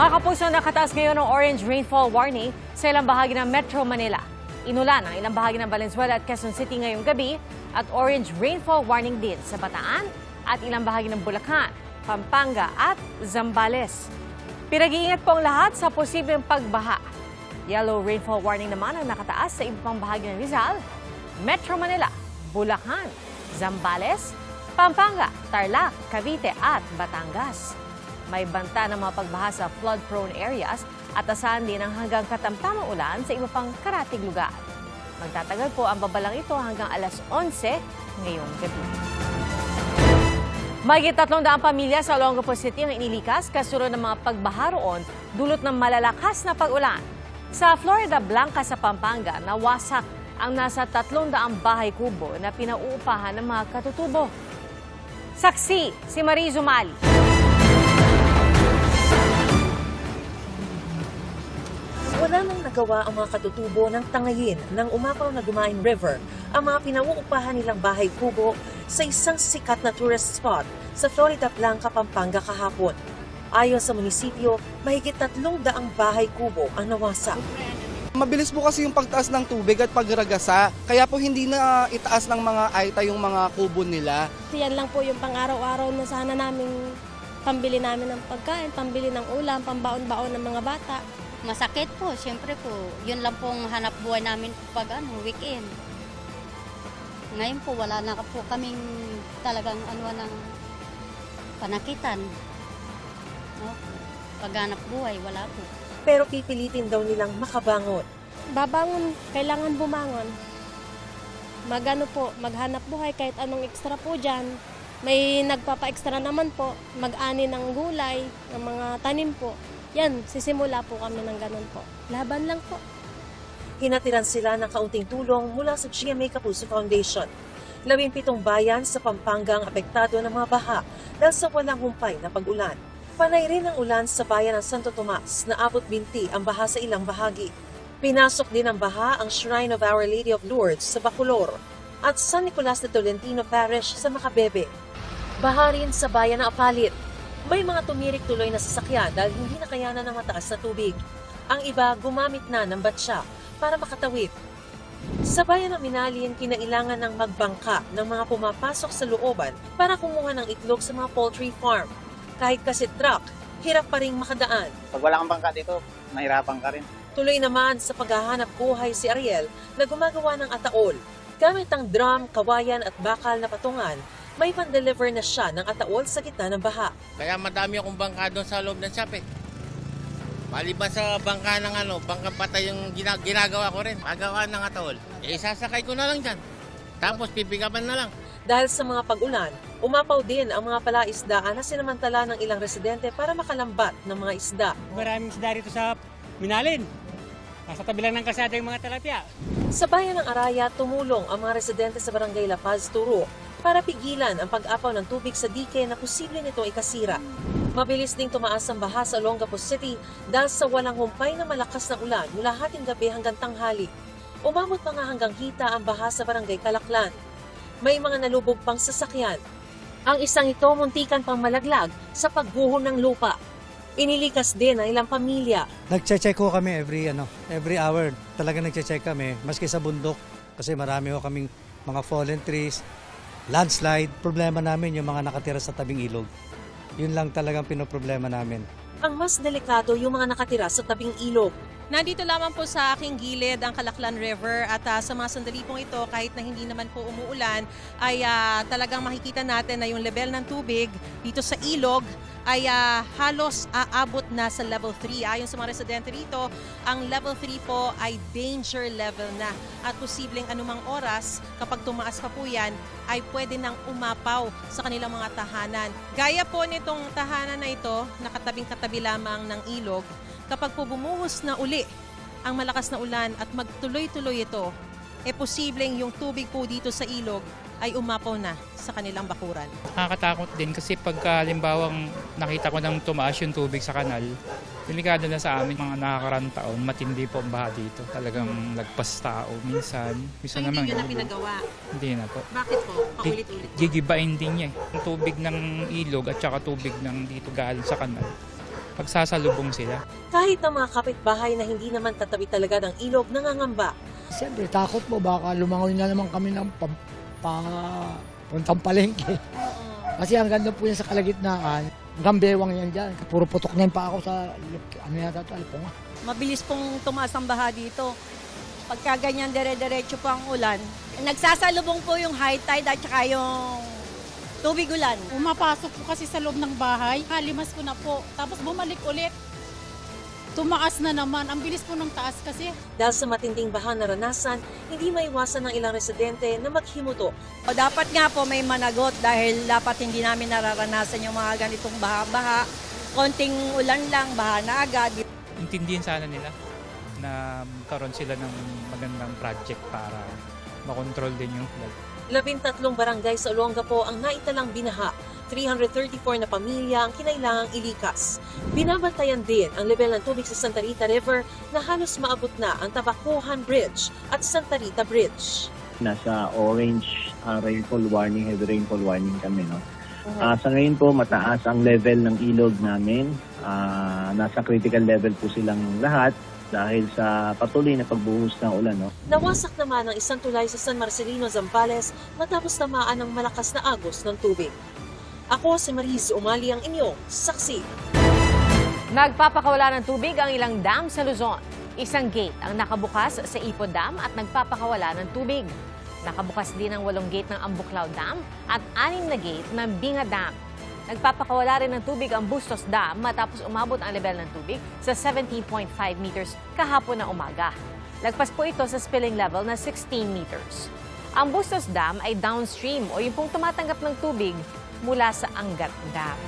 Mga kapuso, nakataas ngayon ng orange rainfall warning sa ilang bahagi ng Metro Manila. Inulan ang ilang bahagi ng Valenzuela at Quezon City ngayong gabi at orange rainfall warning din sa Bataan at ilang bahagi ng Bulacan, Pampanga at Zambales. Pinag-iingat po ang lahat sa posibleng pagbaha. Yellow rainfall warning naman ang nakataas sa iba pang bahagi ng Rizal, Metro Manila, Bulacan, Zambales, Pampanga, Tarlac, Cavite at Batangas. May banta ng mga pagbaha sa flood-prone areas at asahan din ang hanggang katamtamang ulan sa iba pang karatig lugar. Magtatagal po ang babalang ito hanggang alas 11 ngayong gabi. Mahigit 300 pamilya sa Olongapo City ang inilikas kasunod ng mga pagbaha roon dulot ng malalakas na pag-ulan. Sa Florida Blanca sa Pampanga, nawasak ang nasa 300 bahay kubo na pinauupahan ng mga katutubo. Saksi si Marie Zumali. Wala nang nagawa ang mga katutubo ng tangayin ng umapaw na Dumain River ang mga pinauupahan nilang bahay kubo sa isang sikat na tourist spot sa Florida Blanca, Pampanga kahapon. Ayon sa munisipyo, mahigit 300 bahay kubo ang nawasak. Mabilis po kasi yung pagtaas ng tubig at pagragasa, kaya po hindi na itaas ng mga aita yung mga kubo nila. Yan lang po yung pang-araw-araw na sana namin pambili namin ng pagkain, pambili ng ulam, pambaon-baon ng mga bata. Masakit po, siyempre po. Yun lang pong hanap buhay namin pag weekend. Ngayon po, wala na po kaming talagang ng panakitan. No? Paghanap buhay, wala po. Pero pipilitin daw nilang makabangon. Babangon, kailangan bumangon. Maghanap buhay kahit anong extra po dyan. May nagpapa-extra naman po, mag-ani ng gulay, ng mga tanim po. Yan, sisimula po kami ng ganun po. Laban lang po. Hinatiran sila ng kaunting tulong mula sa GMA Kapuso Foundation. 17 bayan sa Pampanga ang apektado ng mga baha dahil sa walang humpay na pag-ulan. Panay rin ang ulan sa bayan ng Santo Tomas na abot binti ang baha sa ilang bahagi. Pinasok din ng baha ang Shrine of Our Lady of Lourdes sa Bacolor at San Nicolas de Tolentino Parish sa Macabebe. Baha rin sa bayan ng Apalit. May mga tumirik tuloy na sasakyan dahil hindi na kayanan ng mataas na tubig. Ang iba gumamit na ng batsa para makatawid. Sa bayan ng Minalin, kinailangan ng magbangka ng mga pumapasok sa looban para kumuha ng itlog sa mga poultry farm. Kahit kasi truck, hirap pa rin makadaan. Pag wala kang bangka dito, mahirapan ka rin. Tuloy naman sa paghahanap buhay si Ariel na gumagawa ng ataol. Gamit ang drum, kawayan at bakal na patungan, may pan-deliver na siya ng ataol sa gitna ng baha. Kaya madami akong bangka doon sa loob ng shop eh. Maliban sa bangka ng bangka patay yung ginagawa ko rin. Magawa ng ataol. Isasakay ko na lang dyan. Tapos pipigapan na lang. Dahil sa mga pag-ulan, umapaw din ang mga palaisdaan na sinamantala ng ilang residente para makalambat ng mga isda. Maraming isda rito sa Minalin. Nasa tabi lang ng kasada yung mga tilapia. Sa bayan ng Araya, tumulong ang mga residente sa barangay La Paz, Turo para pigilan ang pag-apaw ng tubig sa dike na posible nitong ikasira. Mabilis ding tumaas ang baha sa Olongapo City dahil sa walang humpay na malakas na ulan mula hating gabi hanggang tanghali. Umabot pa nga hanggang hita ang baha sa barangay Calaklan. May mga nalubog pang sasakyan. Ang isang ito muntikan pang malaglag sa pagguho ng lupa. Inilikas din ang ilang pamilya. Nagche-check ko kami every hour. Talaga nagche-check kami, maski sa bundok. Kasi marami ho kaming mga fallen trees, landslide. Problema namin yung mga nakatira sa tabing ilog. Yun lang talagang pinoproblema namin. Ang mas delikado yung mga nakatira sa tabing ilog. Nandito lamang po sa aking gilid ang Calaklan River at sa mga sandali pong ito kahit na hindi naman po umuulan ay talagang makikita natin na yung level ng tubig dito sa ilog ay halos aabot na sa level 3. Ayon sa mga residente rito, ang level 3 po ay danger level na at posibleng anumang oras kapag tumaas pa po yan ay pwede nang umapaw sa kanilang mga tahanan. Gaya po nitong tahanan na ito, nakatabing-katabi lamang ng ilog. Kapag po bumuhos na uli ang malakas na ulan at magtuloy-tuloy ito, posibleng yung tubig po dito sa ilog ay umapaw na sa kanilang bakuran. Nakakatakot din kasi pagka halimbawang nakita ko nang tumaas yung tubig sa kanal, delikado na sa amin mga nakakakarang taon, matindi po ang baha dito. Talagang lagpas tao minsan. So hindi nyo na pinagawa? Hindi na po. Bakit po? Paulit-ulit? Gigibain din niya eh. Ang tubig ng ilog at saka tubig ng dito galing sa kanal. pagsasalubong sila. Kahit ang mga kapitbahay na hindi naman katabi talaga ng ilog nangangamba. Siyempre, takot po. Baka lumangoy na naman kami ng puntang palengke. Kasi ang ganda po yan sa kalagitnaan. Hanggang bewang yan dyan. Puro putok na yung pa ako sa ano yata ito, alipunga. Mabilis pong tumaas ang baha dito. Pagka ganyan dire-diretso po ang ulan, nagsasalubong po yung high tide at saka yung tubig ulan. Pumapasok po kasi sa loob ng bahay, halimas ko na po, tapos bumalik ulit. Tumaas na naman, ang bilis po ng taas kasi. Dahil sa matinding baha naranasan, hindi maiwasan ng ilang residente na maghimuto. O dapat nga po may managot dahil dapat hindi namin nararanasan yung mga ganitong baha-baha. Konting ulan lang, baha na agad. Intindihin sana nila na magkaroon sila ng magandang project para makontrol din yung flood. 13 barangay sa Olongapo ang naitalang binaha. 334 na pamilya ang kinailangang ilikas. Binabantayan din ang level ng tubig sa Santa Rita River na halos maabot na ang Tabacohan Bridge at Santa Rita Bridge. Nasa orange rainfall warning, heavy rainfall warning kami, no? Sa ngayon po, mataas ang level ng ilog namin. Nasa critical level po silang lahat dahil sa patuloy na pagbuhos ng ulan. No? Nawasak naman ang isang tulay sa San Marcelino, Zambales matapos tamaan ng malakas na agos ng tubig. Ako si Mariz Umali ang inyong saksi. Nagpapakawala ng tubig ang ilang dam sa Luzon. Isang gate ang nakabukas sa Ipo Dam at nagpapakawala ng tubig. Nakabukas din ang 8 gate ng Ambuclao Dam at 6 na gate ng Binga Dam. Nagpapakawala rin ng tubig ang Bustos Dam matapos umabot ang level ng tubig sa 17.5 meters kahapon na umaga. Lagpas po ito sa spilling level na 16 meters. Ang Bustos Dam ay downstream o yung pong tumatanggap ng tubig mula sa Angat Dam.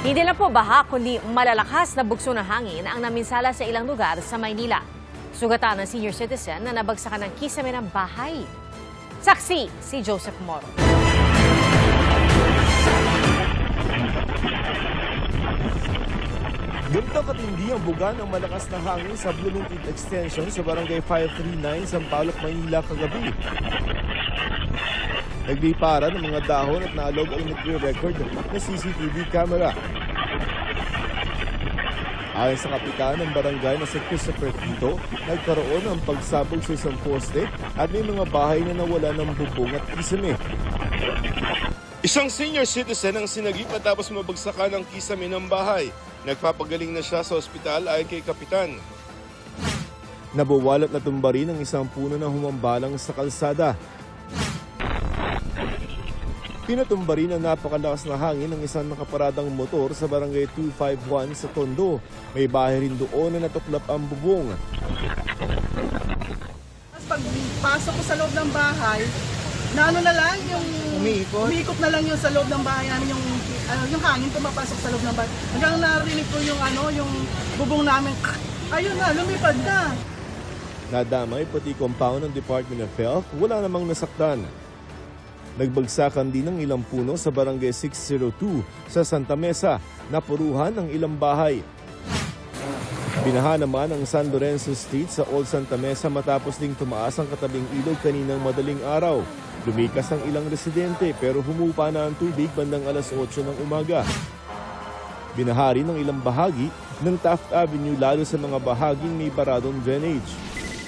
Hindi lang po baha kundi malalakas na bugso ng hangin ang naminsala sa ilang lugar sa Maynila. Sugatan ng senior citizen na nabagsakan ng kisame ng bahay. Saksi si Joseph Moro. Ganito katindi ang buga ng malakas na hangin sa Blue Lungkit Extension sa Barangay 539, Sampaloc, Maynila kagabi. Naglipara ng mga dahon at naalog ang nagre-record na CCTV camera. Ayon sa kapitan ng barangay na si Christopher Tito, nagkaroon ng pagsabog sa isang poste at may mga bahay na nawala ng bubong at kisame. Isang senior citizen ang sinagip matapos mabagsakan ng kisame ng bahay. Nagpapagaling na siya sa ospital ayon kay kapitan. Nabawalat na tumba rin ang isang puno na humambalang sa kalsada. Pinatumba rin ang napakalakas na hangin ng isang nakaparadang motor sa barangay 251 sa Tondo. May bahay rin doon na natuklap ang bubong. Pagpasok ko sa loob ng bahay, na ano na lang yung umiikot na lang yung sa loob ng bahay namin yung hangin pumapasok sa loob ng bahay. Hanggang narinig ko yung yung bubong namin. Ayun na, lumipad na. Nadamay pati compound ng Department of Health, wala namang nasaktan. Nagbagsakan din ng ilang puno sa barangay 602 sa Santa Mesa, napuruhan ang ilang bahay. Binaha naman ang San Lorenzo Street sa Old Santa Mesa matapos ding tumaas ang katabing ilog kaninang madaling araw. Lumikas ang ilang residente pero humupa na ang tubig bandang alas 8 ng umaga. Binaha rin ang ilang bahagi ng Taft Avenue lalo sa mga bahaging may baradong drainage.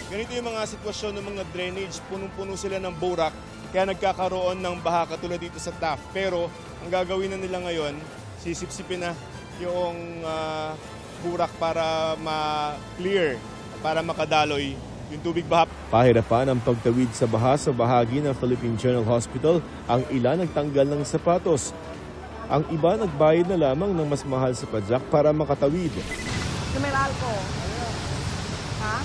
Ganito yung mga sitwasyon ng mga drainage, punong-puno sila ng borak kaya nagkakaroon ng baha katulad dito sa Taft. Pero ang gagawin na nila ngayon, sisipsipin na yung burak para ma-clear, para makadaloy yung tubig baha. Pahirapan ang pagtawid sa baha sa bahagi ng Philippine General Hospital. Ang ilan nagtanggal ng sapatos. Ang iba nagbayad na lamang ng mas mahal sa padyak para makatawid. Numeral ko. Ha?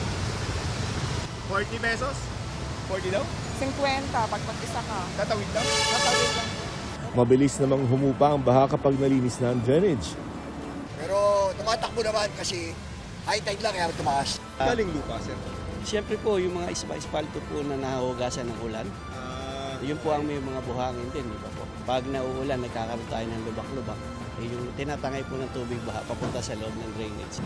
40 pesos? 40 daw? 50 pag mag-isa ka. Tatawid daw? Natawid lang. Mabilis namang humupa ang baha kapag nalinis na ang drainage. Pero tumatakbo naman kasi high tide lang kaya tumaas. Galing lupa, sir. Siyempre po, yung mga espalto po na nahugasan ng ulan, yun po ang may mga buhangin din, di ba po? Pag nauulan, nagkakaroon tayo ng lubak-lubak. Yung tinatangay po ng tubig baha papunta sa loob ng drainage.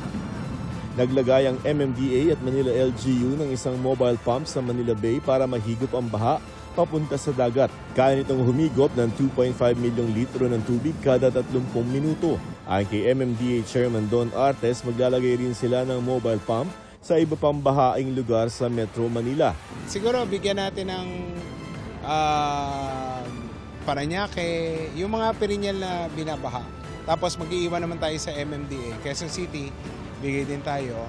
Naglagay ang MMDA at Manila LGU ng isang mobile pump sa Manila Bay para mahigop ang baha papunta sa dagat. Kaya nitong humigop ng 2.5 milyong litro ng tubig kada 30 minuto. Ayon kay MMDA Chairman Don Artes, maglalagay rin sila ng mobile pump sa iba pang bahaing lugar sa Metro Manila. Siguro bigyan natin ng Parañaque, yung mga perennial na binabaha. Tapos mag-iiwan naman tayo sa MMDA. Quezon City, bigay din tayo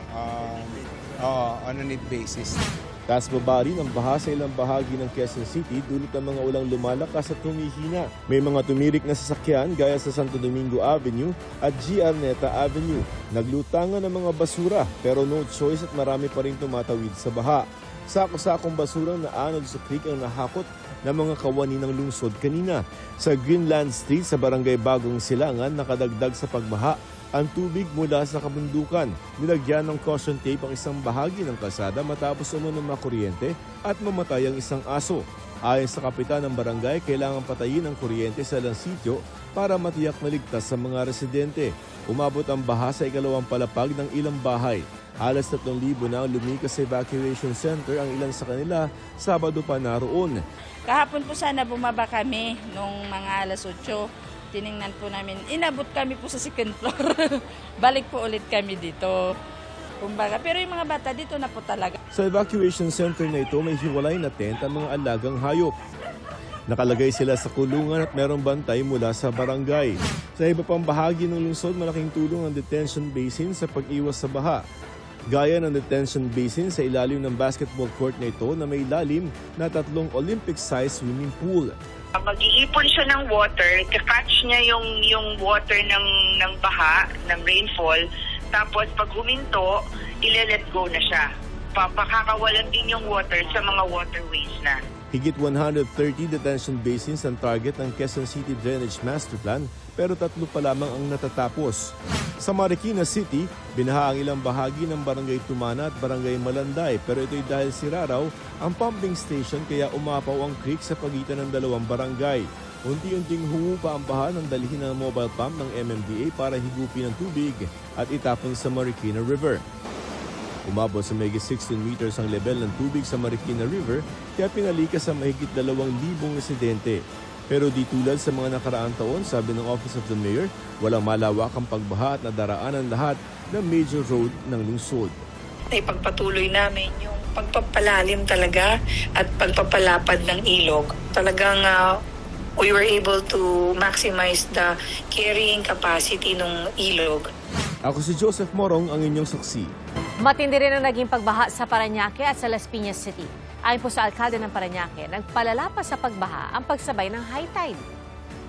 on a need basis. Taas baba rin ang baha sa ilang bahagi ng Quezon City dulot ng mga ulang lumalakas at humihina. May mga tumirik na sasakyan gaya sa Santo Domingo Avenue at G. Arneta Avenue. Naglutangan ng mga basura pero no choice at marami pa rin tumatawid sa baha. Sako-sakong basurang naanod sa creek ang nahakot ng mga kawani ng lungsod kanina. Sa Greenland Street sa Barangay Bagong Silangan, nakadagdag sa pagbaha ang tubig mula sa kabundukan. Nilagyan ng caution tape ang isang bahagi ng kalsada matapos umunong makuryente at mamatay ang isang aso. Ayon sa kapitan ng barangay, kailangan patayin ang kuryente sa ilang sitio para matiyak na ligtas sa mga residente. Umabot ang baha sa ikalawang palapag ng ilang bahay. Halos 3,000 na lumikas sa evacuation center, ang ilan sa kanila Sabado pa naroon. Kahapon po sana bumaba kami nung mga alas 8. Tiningnan po namin, inabot kami po sa second floor. Balik po ulit kami dito. Kumbaga, pero yung mga bata dito na po talaga. Sa evacuation center na ito, may hiwalay na tent ang mga alagang hayop. Nakalagay sila sa kulungan at merong bantay mula sa barangay. Sa iba pang bahagi ng lungsod, malaking tulong ang detention basin sa pag-iwas sa baha. Gaya ng detention basin sa ilalim ng basketball court na ito na may lalim na 3 Olympic-sized swimming pool. Mag-iipon siya ng water, catch niya yung water ng baha, ng rainfall, tapos pag huminto, ile-let go na siya. Papakakawalan din yung water sa mga waterways na. Higit 130 detention basins ang target ng Quezon City Drainage Master Plan pero 3 pa lamang ang natatapos. Sa Marikina City, binaha ang ilang bahagi ng Barangay Tumana at Barangay Malanday pero ito'y dahil sira raw ang pumping station kaya umapaw ang creek sa pagitan ng dalawang barangay. Unti-unting humupa ang baha ng dalhin ng mobile pump ng MMDA para higupin ang tubig at itapon sa Marikina River. Umabot sa mahigit 16 meters ang level ng tubig sa Marikina River kaya pinalikas sa mahigit 2,000 residente. Pero di tulad sa mga nakaraang taon, sabi ng Office of the Mayor, walang malawak ang pagbaha at nadaraanan lahat ng major road ng lungsod. Ipagpatuloy namin yung pagpapalalim talaga at pagpapalapad ng ilog. Talagang we were able to maximize the carrying capacity ng ilog. Ako si Joseph Morong, ang inyong saksi. Matindi rin ang naging pagbaha sa Parañaque at sa Las Piñas City. Ayon po sa alkalde ng Parañaque, nagpalala pa sa pagbaha ang pagsabay ng high tide.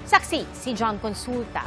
Saksi, si John Consulta.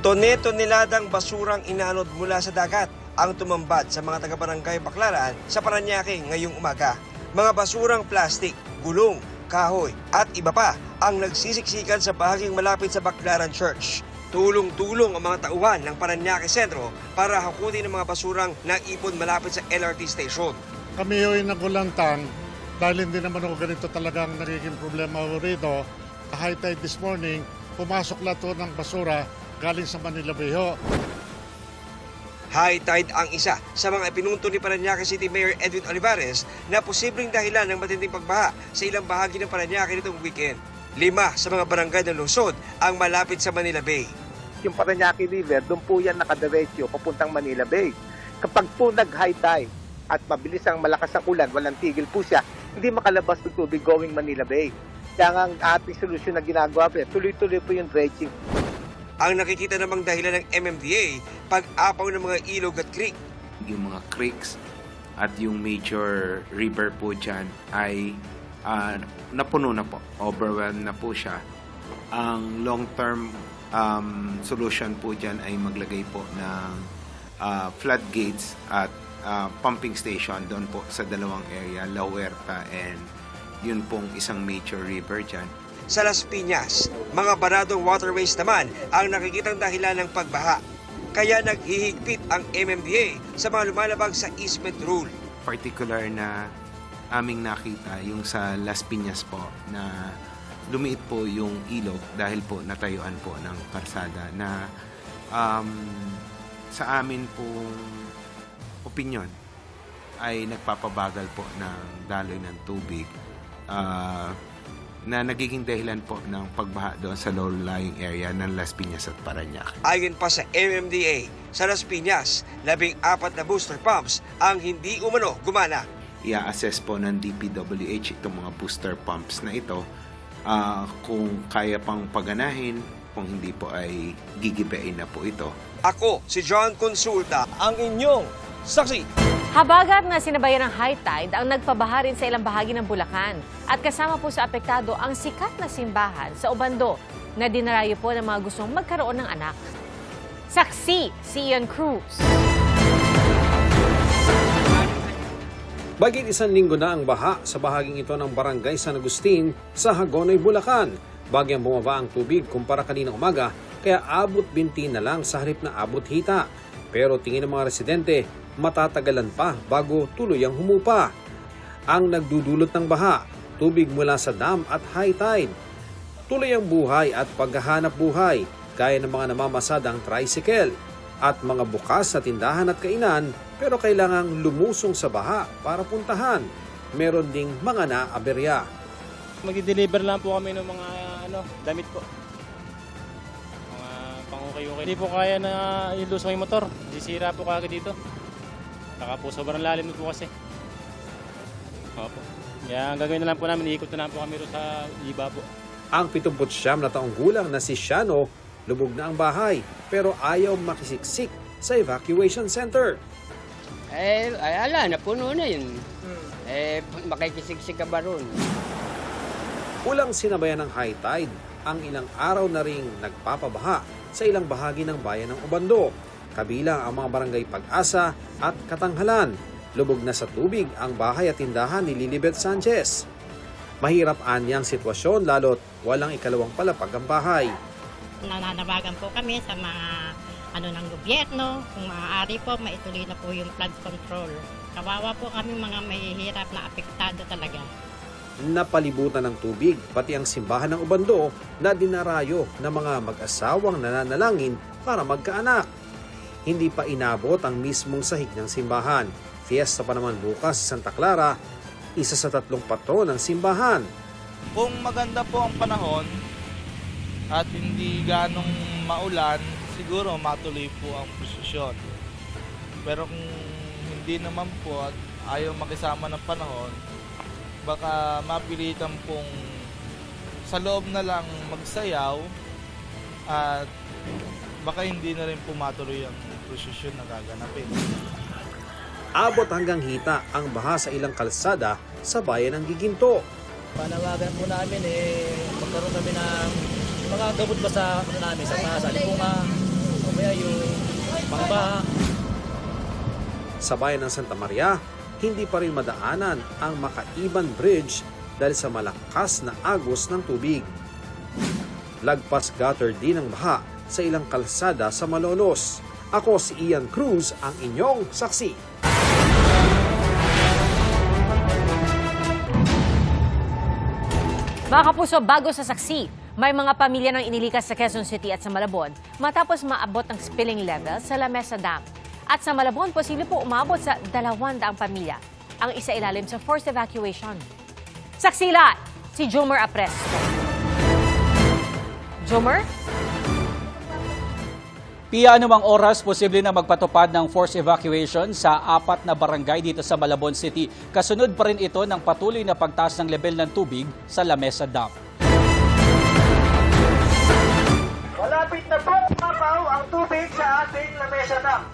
Tone-toneladang basurang inanod mula sa dagat ang tumambad sa mga taga-barangay Baclaran sa Parañaque ngayong umaga. Mga basurang plastik, gulong, kahoy at iba pa ang nagsisiksikan sa bahaging malapit sa Baclaran Church. Tulong-tulong ang mga tauhan ng Parañaque Sentro para hakutin ang mga basurang naipon malapit sa LRT station. Kami ho'y nagulantang dahil hindi naman ako ganito talagang nagiging problema rito. High tide this morning, pumasok lahat ng basura galing sa Manila Bay ho. High tide ang isa sa mga ipinunto ni Parañaque City Mayor Edwin Olivares na posibleng dahilan ng matinding pagbaha sa ilang bahagi ng Parañaque nitong weekend. 5 sa mga barangay ng lungsod ang malapit sa Manila Bay. Yung Parañaque River, doon po yan nakadiretso papuntang Manila Bay. Kapag po nag-high tide at mabilis ang malakas ang ulan, walang tigil po siya, hindi makalabas ng tubig going Manila Bay. Kaya ang ating solusyon na ginagawa po, tuloy-tuloy po yung dredging. Ang nakikita namang dahilan ng MMDA, pag-apaw ng mga ilog at creek. Yung mga creeks at yung major river po dyan ay napuno na po, overwhelmed na po siya. Ang long-term solution po dyan ay maglagay po ng floodgates at pumping station doon po sa dalawang area, La Huerta and yun pong isang major river dyan. Sa Las Piñas, mga baradong waterways naman ang nakikitang dahilan ng pagbaha. Kaya naghihigpit ang MMDA sa mga lumalabag sa easement rule. Particular na aming nakita yung sa Las Piñas po na lumiit po yung ilog dahil po natayuan po ng karsada na sa amin pong opinyon ay nagpapabagal po ng daloy ng tubig na nagiging dahilan po ng pagbaha doon sa low-lying area ng Las Piñas at Parañaque. Ayon pa sa MMDA, sa Las Piñas, 14 na booster pumps ang hindi umano gumana. I-assess po ng DPWH itong mga booster pumps na ito kung kaya pang paganahin, kung hindi po ay gigibain na po ito. Ako, si John Consulta, ang inyong saksi. Habagat na sinabayan ng high tide ang nagpabaha rin sa ilang bahagi ng Bulacan. At kasama po sa apektado ang sikat na simbahan sa Obando na dinarayo po ng mga gustong magkaroon ng anak. Saksi si Ian Cruz. Bagit 1 linggo na ang baha sa bahaging ito ng Barangay San Agustin sa Hagonoy, Bulacan. Bagyang bumaba ang tubig kumpara kaninang umaga, kaya abot binti na lang sa halip na abot hita. Pero tingin ng mga residente, matatagalan pa bago tuluyang humupa. Ang nagdudulot ng baha, tubig mula sa dam at high tide. Tuloy ang buhay at paghahanap buhay, gaya ng mga namamasadang tricycle at mga bukas na tindahan at kainan, pero kailangang lumusong sa baha para puntahan. Meron ding mga naaberya. Mag-deliver lang po kami ng mga damit po. Mga pang-ukay-ukay. Hindi po kaya na ilusong yung motor. Sisira po kagad dito. Saka po sobrang lalim po kasi. Opo. Kaya ang gagawin na lang po namin, iikot na lang po kami sa iba po. Ang 79 na taong gulang na si Shano, lubog na ang bahay pero ayaw makisiksik sa evacuation center. Ala, napuno na yun. Makikisiksik ka ba ron? Ulang sinabayan ng high tide, ang ilang araw na ring nagpapabaha sa ilang bahagi ng bayan ng Obando. Kabilang ang mga barangay Pag-asa at Katanghalan. Lubog na sa tubig ang bahay at tindahan ni Lilibet Sanchez. Mahirap anyang sitwasyon lalo't walang ikalawang palapag ang bahay. Nananawagan po kami sa mga ng gobyerno, kung maaari po maituloy na po yung flood control. Kawawa po kami mga mahihirap na apektado talaga. Napalibutan ng tubig pati ang simbahan ng Obando na dinarayo ng mga mag-asawang nananalangin para magkaanak. Hindi pa inabot ang mismong sahig ng simbahan. Fiesta pa naman bukas sa Santa Clara, isa sa 3 patron ng simbahan. Kung maganda po ang panahon at hindi ganong maulan, siguro matuloy po ang prosesyon. Pero kung hindi naman po at ayaw makisama ng panahon, baka mapilitan pong sa loob na lang magsayaw at baka hindi na rin po matuloy ang prosesyon na gaganapin. Abot hanggang hita ang baha sa ilang kalsada sa bayan ng Giginto. Panawagan po namin magkaroon kami ng mga gabot ba sa namin sa lipunga o kaya yung pangbaha. Sa bayan ng Santa Maria, hindi pa rin madaanan ang Makaiban Bridge dahil sa malakas na agos ng tubig. Lagpas gutter din ang baha sa ilang kalsada sa Malolos. Ako si Ian Cruz, ang inyong saksi. Mga kapuso, bago sa saksi, may mga pamilya nang inilikas sa Quezon City at sa Malabon matapos maabot ang spilling level sa La Mesa Dam. At sa Malabon, posible po umabot sa 200 pamilya ang isa ilalim sa forced evacuation. Saksi lahat, si Jomer Apresto. Jomer? Pia, anumang oras, posible na magpatupad ng forced evacuation sa 4 na barangay dito sa Malabon City. Kasunod pa rin ito ng patuloy na pagtaas ng level ng tubig sa La Mesa Dam. Malapit na po umapaw ang tubig sa ating La Mesa Dam.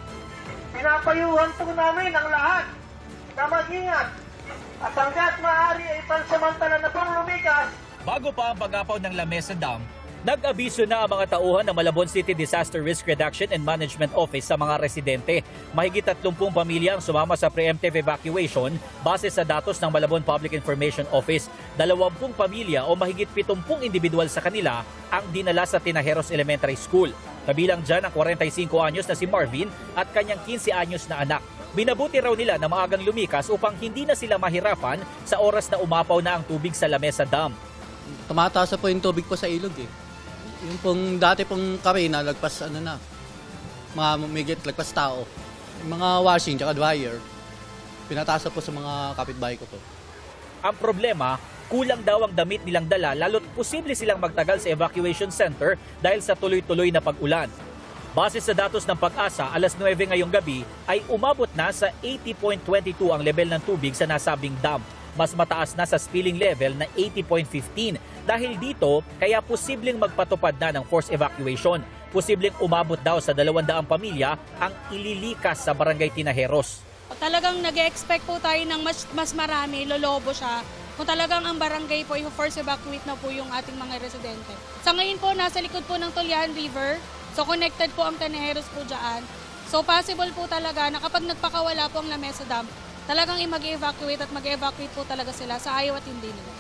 Pinapayuhan po namin ang lahat na mag-ingat at hanggat maaari ay pansamantala na pong lumikas. Bago pa ang pag-apaw ng La Mesa Dam, nag-abiso na ang mga tauhan ng Malabon City Disaster Risk Reduction and Management Office sa mga residente. Mahigit 30 pamilya ang sumama sa preemptive evacuation base sa datos ng Malabon Public Information Office. 20 pamilya o mahigit 70 individual sa kanila ang dinala sa Tinajeros Elementary School. Kabilang dyan ang 45 anyos na si Marvin at kanyang 15 anyos na anak. Binabuti raw nila na maagang lumikas upang hindi na sila mahirapan sa oras na umapaw na ang tubig sa La Mesa Dam. Tumataas po yung tubig po sa ilog Yung pong dati pong kami na lagpas mga migit lagpas tao. Mga washing tsaka dryer. Pinatasa po sa mga kapitbahay ko po. Ang problema, kulang daw ang damit nilang dala lalo't posible silang magtagal sa evacuation center dahil sa tuloy-tuloy na pag-ulan. Base sa datos ng Pag-asa, alas 9 ngayong gabi ay umabot na sa 80.22 ang level ng tubig sa nasabing dam. Mas mataas na sa spilling level na 80.15. Dahil dito, kaya posibleng magpatupad na ng forced evacuation. Posibleng umabot daw sa 200 pamilya ang ililikas sa barangay Tinajeros. Talagang nag-expect po tayo ng mas marami, lolobo siya. Kung talagang ang barangay po, yung force evacuate na po yung ating mga residente. Sa ngayon po, nasa likod po ng Tulyahan River. So connected po ang Tinajeros po dyan. So possible po talaga na kapag nagpakawala po ang La Mesa Dam, talagang mag-evacuate at mag-evacuate po talaga sila sa ayaw at hindi nila.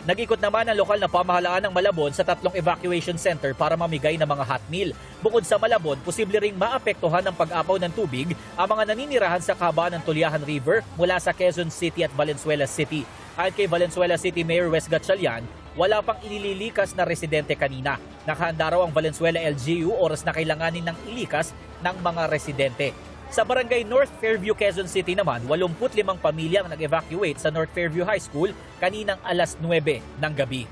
Nag-ikot naman ang lokal na pamahalaan ng Malabon sa 3 evacuation center para mamigay ng mga hot meal. Bukod sa Malabon, posible ring maapektuhan ng pag-apaw ng tubig ang mga naninirahan sa kahabaan ng Tulyahan River mula sa Quezon City at Valenzuela City. Ayon kay Valenzuela City Mayor Wes Gatchalian, wala pang ililikas na residente kanina. Nakahanda raw ang Valenzuela LGU oras na kailanganin ng ilikas ng mga residente. Sa barangay North Fairview, Quezon City naman, 85 pamilya ang nag-evacuate sa North Fairview High School kaninang alas 9 ng gabi.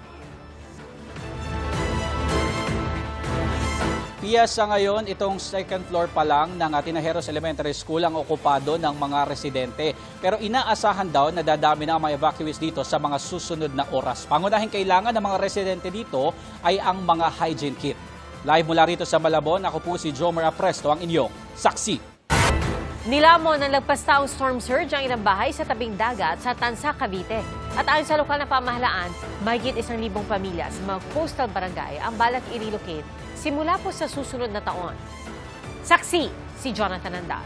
Pia, sa ngayon, itong second floor pa lang ng Tinajeros Elementary School ang okupado ng mga residente. Pero inaasahan daw na dadami na ang mga evacuees dito sa mga susunod na oras. Pangunahing kailangan ng mga residente dito ay ang mga hygiene kit. Live mula rito sa Malabon, ako po si Jomer Apresto, ang inyong saksi. Nilamon ng lagpastaong storm surge ang ilang bahay sa tabing dagat sa Tanza, Cavite. At ayon sa lokal na pamahalaan, mahigit 1,000 pamilya sa mga coastal barangay ang balak i-relocate simula po sa susunod na taon. Saksi, si Jonathan Andal.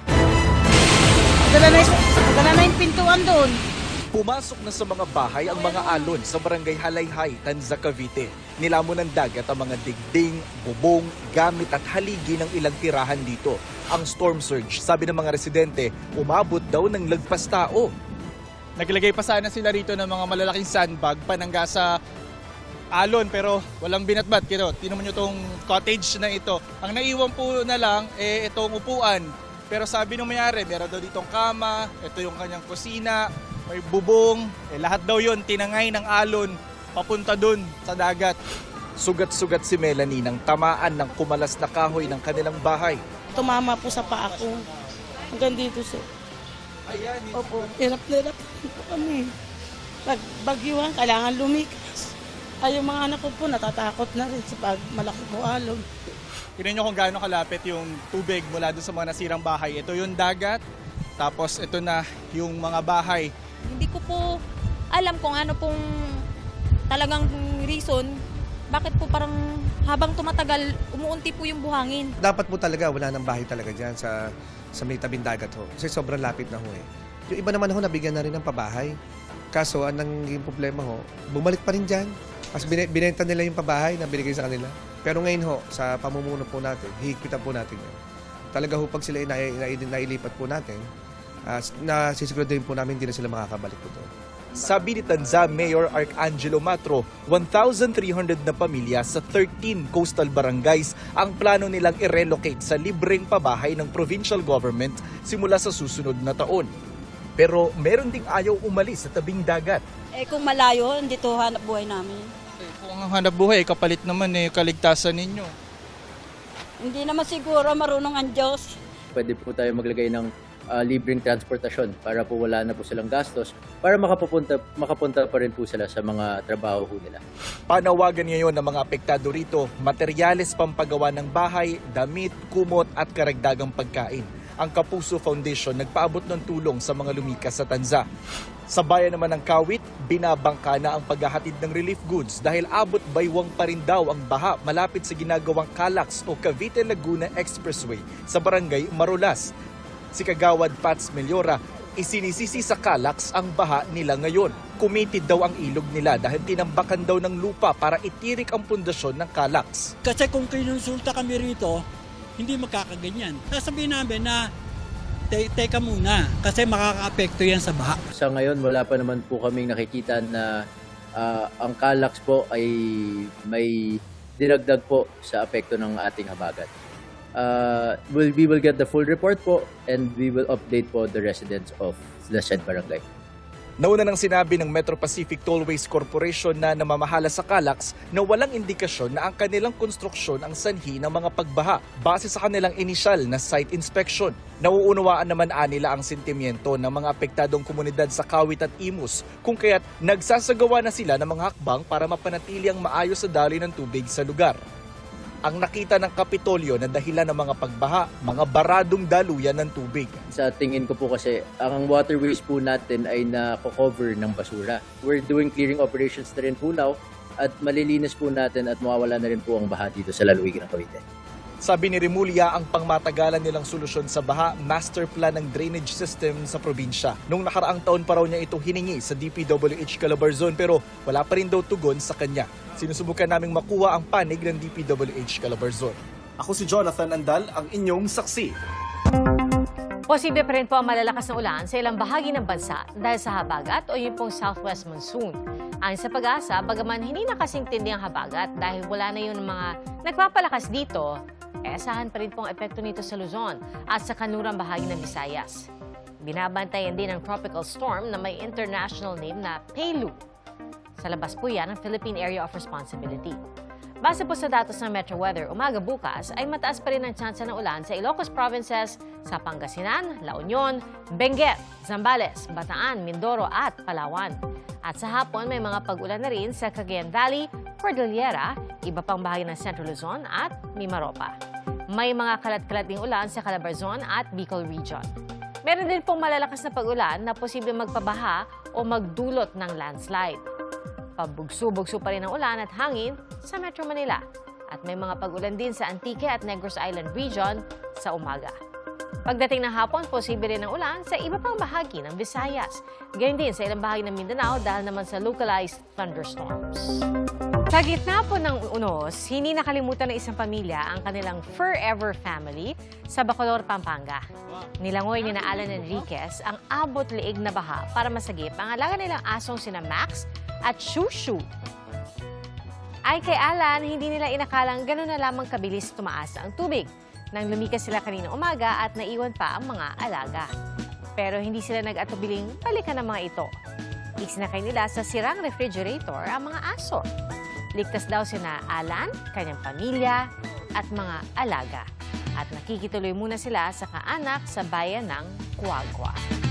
Dala na yung pintuan doon. Pumasok na sa mga bahay ang mga alon sa barangay Halayhay, Tanza, Cavite. Nilamon ng dagat ang mga digding, bubong, gamit at haligi ng ilang tirahan dito. Ang storm surge, sabi ng mga residente, umabot daw ng lagpas tao. Naglagay pa sana sila rito ng mga malalaking sandbag panangga sa alon pero walang binatbat. Tinan mo nyo itong cottage na ito. Ang naiwan po na lang, itong upuan. Pero sabi ng mayari, meron daw ditong kama, ito yung kanyang kusina, may bubong, lahat daw yon tinangay ng alon papunta dun sa dagat. Sugat-sugat si Melanie nang tamaan ng kumalas na kahoy ng kanilang bahay. Tumama po sa paa ko. Hanggang dito sir. Ayan, opo, hirap po kami. Pag bagyuhan, kailangan lumikas. Ay, yung mga anak ko po natatakot na rin sa pag malaki po alon. Tignan nyo kung gaano kalapit yung tubig mula doon sa mga nasirang bahay. Ito yung dagat, tapos ito na yung mga bahay. Hindi ko po alam kung ano pong talagang reason, bakit po parang habang tumatagal, umuunti po yung buhangin. Dapat po talaga, wala nang bahay talaga dyan sa may tabing dagat ho. Kasi sobrang lapit na ho eh. Yung iba naman ho, nabigyan na rin ng pabahay. Kaso, anong yung problema ho, bumalik pa rin dyan. Kasi binenta nila yung pabahay na binigay sa kanila. Pero ngayon ho, sa pamumuno po natin, hihigpitan po natin yun. Talaga ho, pag sila nailipat po natin, nasisiguraduhin po namin hindi na sila makakabalik po doon. Sabi ni Tanza Mayor Arcangelo Matro, 1,300 na pamilya sa 13 coastal barangays ang plano nilang i-relocate sa libreng pabahay ng provincial government simula sa susunod na taon. Pero meron ding ayaw umalis sa tabing dagat. Kung malayo, hindi to hanap buhay namin. Kung ang hanap buhay, kapalit naman kaligtasan ninyo. Hindi naman siguro marunong ang Diyos. Pwede po tayo maglagay ng libreng transportasyon para po wala na po silang gastos para makapunta pa rin po sila sa mga trabaho nila. Panawagan ngayon ng mga apektado rito, materyales pampagawa ng bahay, damit, kumot at karagdagang pagkain. Ang Kapuso Foundation nagpaabot ng tulong sa mga lumikas sa Tanza. Sa bayan naman ng Kawit, binabangka na ang paghahatid ng relief goods dahil abot baywang pa rin daw ang baha malapit sa ginagawang Calax o Cavite-Laguna Expressway sa barangay Marulas. Si Kagawad Pats Meliora, isinisisi sa Calax ang baha nila ngayon. Kumitid daw ang ilog nila dahil tinambakan daw ng lupa para itirik ang pundasyon ng Calax. Kasi kung kinonsulta kami rito, hindi makakaganyan. Sasabihin namin na teka muna kasi makaka-apekto yan sa baha. Sa ngayon, wala pa naman po kaming nakikita na ang Calax po ay may dinagdag po sa apekto ng ating habagat. We will get the full report po and we will update po the residents of the said barangay. Nauna nang sinabi ng Metro Pacific Tollways Corporation na namamahala sa Calax na walang indikasyon na ang kanilang konstruksyon ang sanhi ng mga pagbaha base sa kanilang inisyal na site inspection. Nauunawaan naman nila ang sentimiento ng mga apektadong komunidad sa Kawit at Imus kung kaya't nagsasagawa na sila ng mga hakbang para mapanatili ang maayos sa daloy ng tubig sa lugar. Ang nakita ng Kapitolyo na dahilan ng mga pagbaha, mga baradong daluyan ng tubig. Sa tingin ko po kasi, ang waterways po natin ay na-cover ng basura. We're doing clearing operations na rin po now at malilinis po natin at mawawala na rin po ang baha dito sa lalawigan ng Cavite. Sabi ni Remulla, ang pangmatagalan nilang solusyon sa baha, master plan ng drainage system sa probinsya. Nung nakaraang taon pa raw niya ito hiningi sa DPWH Calabarzon pero wala pa rin daw tugon sa kanya. Sinusubukan naming makuha ang panig ng DPWH Calabarzon. Ako si Jonathan Andal, ang inyong saksi. Posible pa rin po ang malalakas na ulan sa ilang bahagi ng bansa dahil sa habagat o yung pong southwest monsoon. Ayon sa Pag-asa, bagaman hindi na kasing tindi ang habagat dahil wala na yung mga nagpapalakas dito, asahan pa rin po ang epekto nito sa Luzon at sa kanurang bahagi ng Visayas. Binabantayan din ang tropical storm na may international name na Pelu. Sa labas po yan ang Philippine Area of Responsibility. Base po sa datos ng Metro Weather, umaga bukas ay mataas pa rin ang tsansa ng ulan sa Ilocos Provinces, sa Pangasinan, La Union, Benguet, Zambales, Bataan, Mindoro at Palawan. At sa hapon may mga pag-ulan na rin sa Cagayan Valley, Cordillera, iba pang bahagi ng Central Luzon at Mimaropa. May mga kalat-kalat ding ulan sa Calabarzon at Bicol Region. Meron din pong malalakas na pag-ulan na posible magpabaha o magdulot ng landslide. Pabugso-bugso pa rin ang ulan at hangin sa Metro Manila. At may mga pag-ulan din sa Antique at Negros Island Region sa umaga. Pagdating ng hapon, posible rin ang ulan sa iba pang bahagi ng Visayas. Gayun din sa ilang bahagi ng Mindanao dahil naman sa localized thunderstorms. Sa gitna po ng unos, hindi nakalimutan ng isang pamilya ang kanilang forever family sa Bacolor, Pampanga. Nilangoy ni Alan Enriquez ang abot-liig na baha para masagip ang alaga nilang asong sina Max at Shushu. Ay kay Alan, hindi nila inakalang gano'n na lamang kabilis tumaas ang tubig nang lumikas sila kanina umaga at naiwan pa ang mga alaga. Pero hindi sila nag-atubiling balikan ng mga ito. Isinakay nila sa sirang refrigerator ang mga aso. Ligtas daw sina Alan, kanyang pamilya at mga alaga. At nakikituloy muna sila sa kaanak sa bayan ng Cuagua.